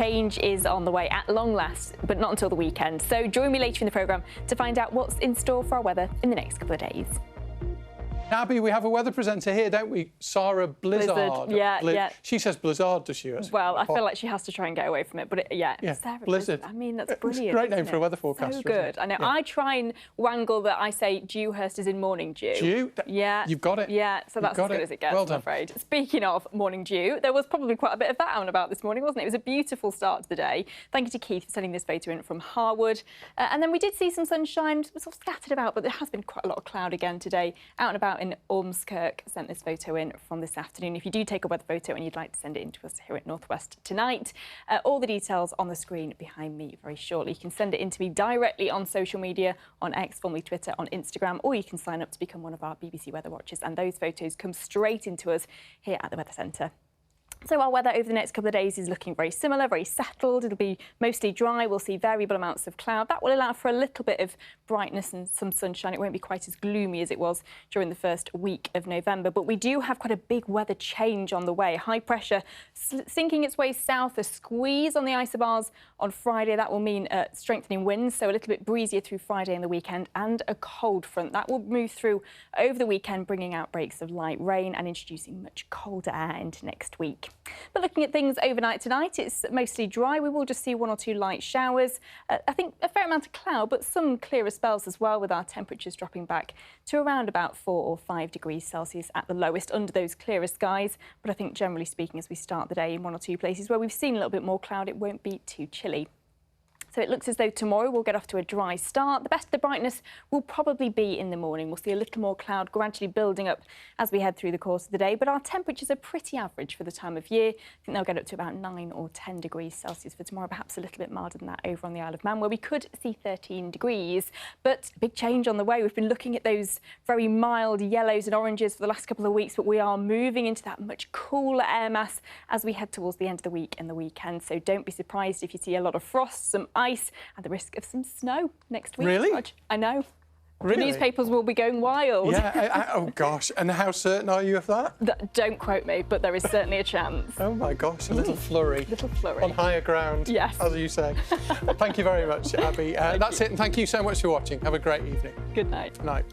Change is on the way at long last, but not until the weekend. So join me later in the programme to find out what's in store for our weather in the next couple of days. Abbie, we have a weather presenter here, don't we? Sarah Blizzard. Yeah. She says Blizzard, does she? Well, I feel like she has to try and get away from it, but Sarah Blizzard. I mean, that's brilliant. It's a great name for a weather forecaster. So good. I know. Yeah. I try and wangle that I say Dewhurst is in morning dew. Dew? Yeah. You've got it. Yeah, so that's as good as it gets, well done. I'm afraid. Speaking of morning dew, there was probably quite a bit of that out and about this morning, wasn't it? It was a beautiful start to the day. Thank you to Keith for sending this photo in from Harwood. And then we did see some sunshine, sort of scattered about, but there has been quite a lot of cloud again today. Out and about in Ormskirk. Sent this photo in from this afternoon. If you do take a weather photo and you'd like to send it in to us here at North West tonight, all the details on the screen behind me very shortly. You can send it in to me directly on social media, on X, formerly Twitter, on Instagram, or you can sign up to become one of our BBC Weather Watchers, and those photos come straight into us here at the Weather Centre. So our weather over the next couple of days is looking very similar, very settled. It'll be mostly dry. We'll see variable amounts of cloud. That will allow for a little bit of brightness and some sunshine. It won't be quite as gloomy as it was during the first week of November. But we do have quite a big weather change on the way. High pressure sinking its way south, a squeeze on the isobars on Friday. That will mean strengthening winds, so a little bit breezier through Friday and the weekend, and a cold front. That will move through over the weekend, bringing outbreaks of light rain and introducing much colder air into next week. But looking at things overnight tonight, it's mostly dry. We will just see one or two light showers. I think a fair amount of cloud, but some clearer spells as well, with our temperatures dropping back to around about 4 or 5 degrees Celsius at the lowest under those clearer skies. But I think generally speaking, as we start the day in one or two places where we've seen a little bit more cloud, it won't be too chilly. So it looks as though tomorrow we'll get off to a dry start. The best of the brightness will probably be in the morning. We'll see a little more cloud gradually building up as we head through the course of the day, but our temperatures are pretty average for the time of year. I think they'll get up to about 9 or 10 degrees Celsius for tomorrow, perhaps a little bit milder than that over on the Isle of Man, where we could see 13 degrees. But a big change on the way. We've been looking at those very mild yellows and oranges for the last couple of weeks, but we are moving into that much cooler air mass as we head towards the end of the week and the weekend. So don't be surprised if you see a lot of frost, some ice, and the risk of some snow next week. Really? Rog. I know. Really? The newspapers will be going wild. Yeah, oh gosh. And how certain are you of that? Don't quote me, but there is certainly a chance. Oh my gosh, a little flurry. Little flurry. On higher ground, yes, as you say. Well, thank you very much, Abbie. That's it, and thank you so much for watching. Have a great evening. Good night. Good night.